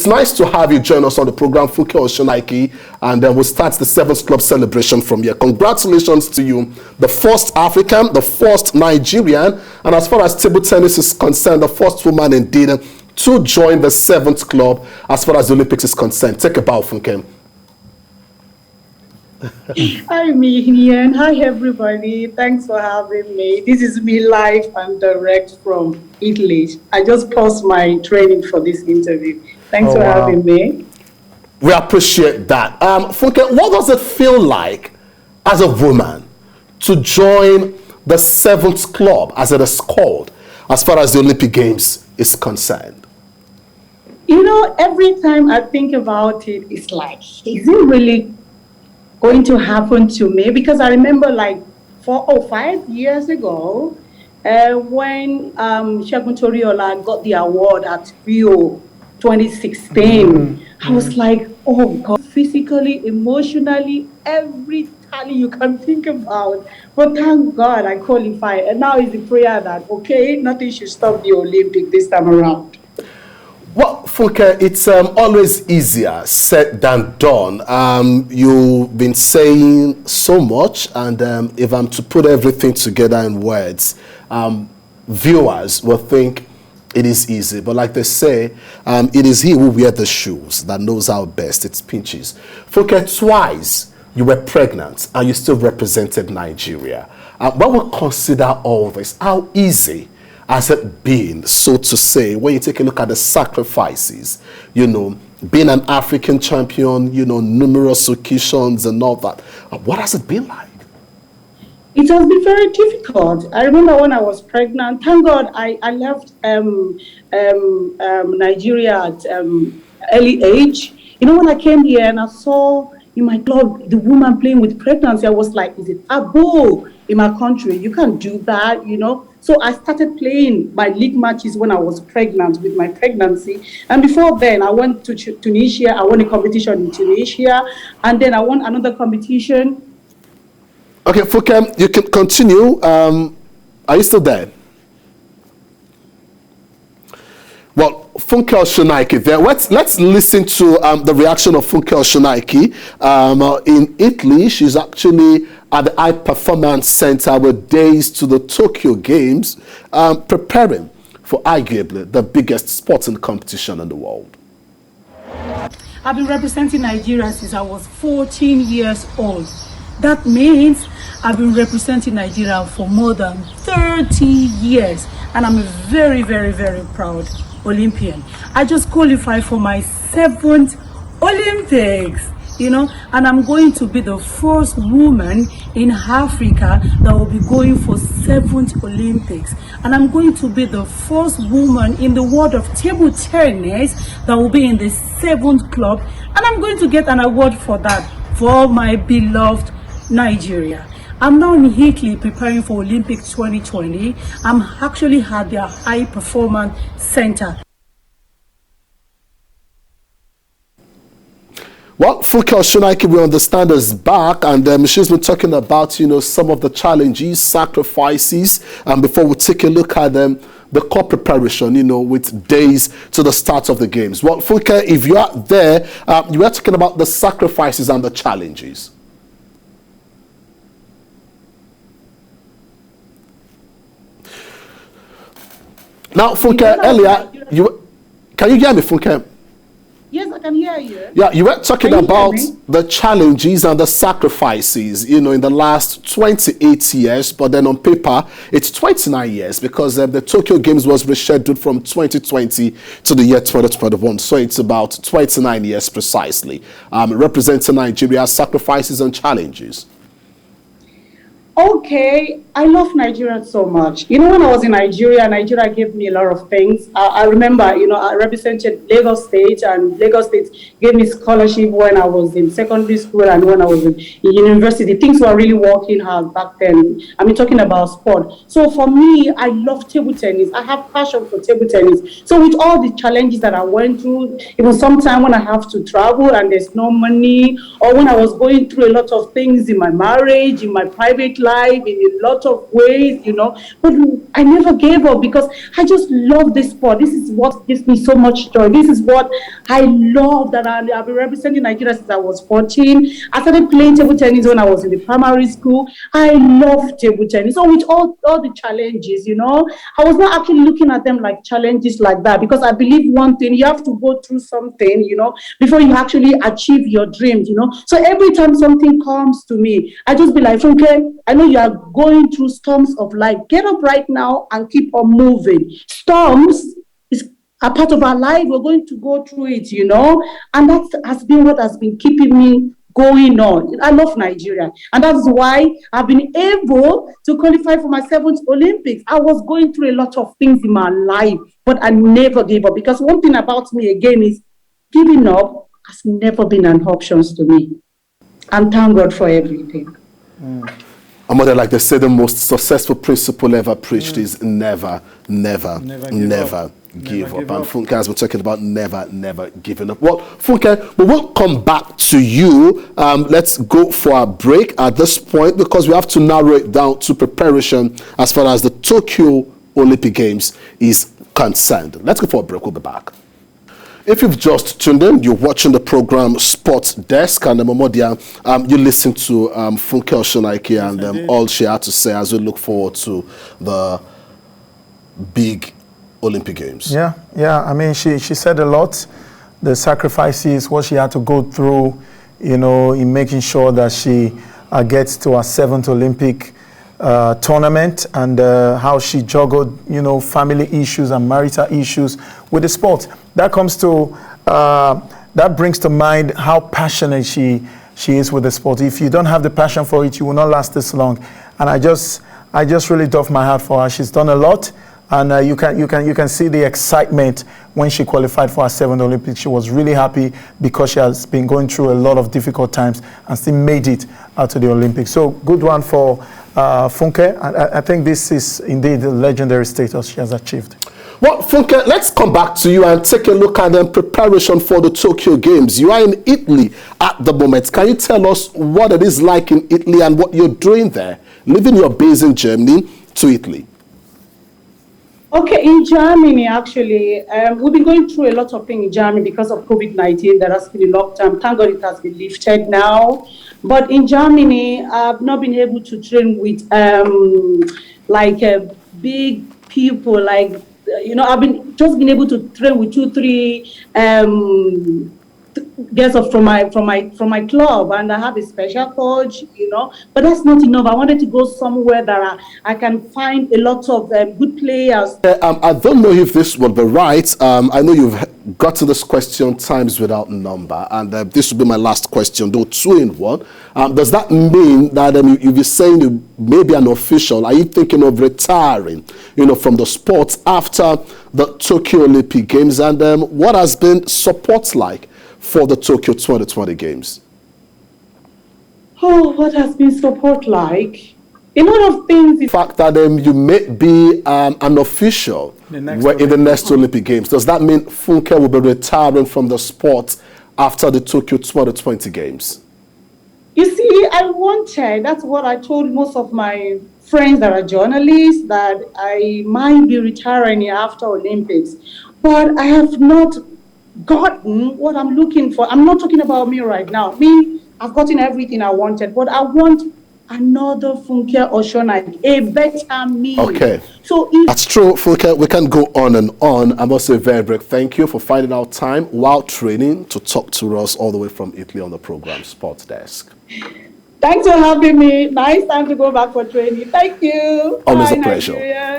it's nice to have you join us on the program, Funke Oshonaike, and we'll start the 7th Club celebration from here. Congratulations to you, the first African, the first Nigerian, and as far as table tennis is concerned, the first woman indeed to join the 7th Club as far as the Olympics is concerned. Take a bow, Funke. Hi, Mihian. Hi, everybody. Thanks for having me. This is me live and direct from Italy. I just paused my training for this interview. Thanks for having me. We appreciate that. Funke, what does it feel like as a woman to join the 7th Club, as it is called, as far as the Olympic Games is concerned? You know, every time I think about it, it's like, is it really going to happen to me? Because I remember like 4 or 5 years ago when Segun Toriola got the award at Rio 2016. I was like, oh God, physically, emotionally, every tally you can think about. But thank God I qualified. And now is the prayer that, okay, nothing should stop the Olympic this time around. Well, Funke, it's always easier said than done. You've been saying so much, and if I'm to put everything together in words, viewers will think it is easy. But like they say, it is he who wears the shoes that knows how best it pinches. Funke, twice you were pregnant and you still represented Nigeria. When we consider all this, how easy has it been, so to say, when you take a look at the sacrifices, you know, being an African champion, you know, numerous occasions and all that. What has it been like? It has been very difficult. I remember when I was pregnant, thank God I left Nigeria at early age. You know, when I came here and I saw in my club the woman playing with pregnancy, I was like, is it taboo in my country? You can't do that, you know. So I started playing my league matches when I was pregnant with my pregnancy. And before then, I went to Tunisia. I won a competition in Tunisia. And then I won another competition. Okay, Funke, you can continue. Are you still there? Well, Funke Oshonaike there. Let's listen to the reaction of Funke Oshonaike. In Italy, she's actually at the High Performance Center with days to the Tokyo Games, preparing for arguably the biggest sporting competition in the world. I've been representing Nigeria since I was 14 years old. That means I've been representing Nigeria for more than 30 years. And I'm a very, very, very proud Olympian. I just qualified for my 7th Olympics, you know, and I'm going to be the first woman in Africa that will be going for 7th Olympics. And I'm going to be the first woman in the world of table tennis that will be in the 7th club. And I'm going to get an award for that, for my beloved Nigeria. I'm now in Italy preparing for Olympics 2020. I'm actually at their High Performance Center. Well, Funke Oshonaike, we understand, is back, and she's been talking about, you know, some of the challenges, sacrifices, and before we take a look at them, the core preparation, you know, with days to the start of the games. Well, Funke, if you are there, you are talking about the sacrifices and the challenges. Now, Funke, earlier, can you hear me, Funke? Yes, I can hear you. Yeah, you were talking about the challenges and the sacrifices, you know, in the last 28 years, but then on paper, it's 29 years because the Tokyo Games was rescheduled from 2020 to the year 2021. So it's about 29 years precisely, representing Nigeria's sacrifices and challenges. Okay, I love Nigeria so much. You know, when I was in Nigeria, Nigeria gave me a lot of things. I remember, you know, I represented Lagos State, and Lagos State gave me scholarship when I was in secondary school and when I was in university. Things were really working hard back then. I mean, talking about sport. So for me, I love table tennis. I have passion for table tennis. So with all the challenges that I went through, it was sometime when I have to travel and there's no money, or when I was going through a lot of things in my marriage, in my private life in a lot of ways, but I never gave up because I just love this sport. This is what gives me so much joy. This is what I love, that I've been representing Nigeria since I was 14. I started playing table tennis when I was in the primary school. I love table tennis. So with all the challenges, I was not actually looking at them like challenges like that, because I believe one thing, you have to go through something, before you actually achieve your dreams, So every time something comes to me, I just be like, Funke, I know you are going through storms of life. Get up right now and keep on moving. Storms is a part of our life. We're going to go through it, and that has been what has been keeping me going on. I love Nigeria, and that's why I've been able to qualify for my 7th Olympics. I was going through a lot of things in my life, but I never gave up, because one thing about me again is giving up has never been an option to me. And thank God for everything. A mother, like they say, the most successful principle ever preached is never give up. And Funke has been talking about never giving up. Well, Funke, we will come back to you. Let's go for a break at this point, because we have to narrow it down to preparation as far as the Tokyo Olympic Games is concerned. Let's go for a break. We'll be back. If you've just tuned in, you're watching the program Sports Desk, and Momodia, you listen to Funke Oshonaike and all she had to say as we look forward to the big Olympic Games. Yeah. I mean, she said a lot. The sacrifices, what she had to go through, in making sure that she gets to her 7th Olympic tournament, and how she juggled, family issues and marital issues with the sport. That brings to mind how passionate she is with the sport. If you don't have the passion for it, you will not last this long. And I just really doff my hat for her. She's done a lot, and you can see the excitement when she qualified for her 7th Olympics. She was really happy because she has been going through a lot of difficult times and still made it out to the Olympics. So good one for Funke. I think this is indeed the legendary status she has achieved. Well, Funke, let's come back to you and take a look at the preparation for the Tokyo Games. You are in Italy at the moment. Can you tell us what it is like in Italy and what you're doing there, leaving your base in Germany to Italy? Okay, in Germany, actually, we've been going through a lot of things in Germany because of COVID-19. There has been a lockdown. Thank God it has been lifted now. But in Germany, I've not been able to train with big people, I've been able to train with 2-3 girls from my club, and I have a special coach, but that's not enough. I wanted to go somewhere that I can find a lot of good players. I don't know if this will be right. I know you've gotten this question times without number, and this will be my last question, though 2 in 1. Does that mean that you'll be saying you may be an official? Are you thinking of retiring, from the sport after the Tokyo Olympic Games? And what has been support like for the Tokyo 2020 Games? Oh, what has been support like? A lot of things. The fact that you may be an official in the next Olympic Games, does that mean Funke will be retiring from the sport after the Tokyo 2020 Games? You see, that's what I told most of my friends that are journalists, that I might be retiring after Olympics. But I have not gotten what I'm looking for. I'm not talking about me right now. I've gotten everything I wanted, but I want another Funke Oshonaike, a better me. Okay. That's true, Funke. We can go on and on. I must say, very thank you for finding out time while training to talk to us all the way from Italy on the program Sports Desk. Thanks for having me. Nice time to go back for training. Thank you. Always Bye, a pleasure. Nigeria.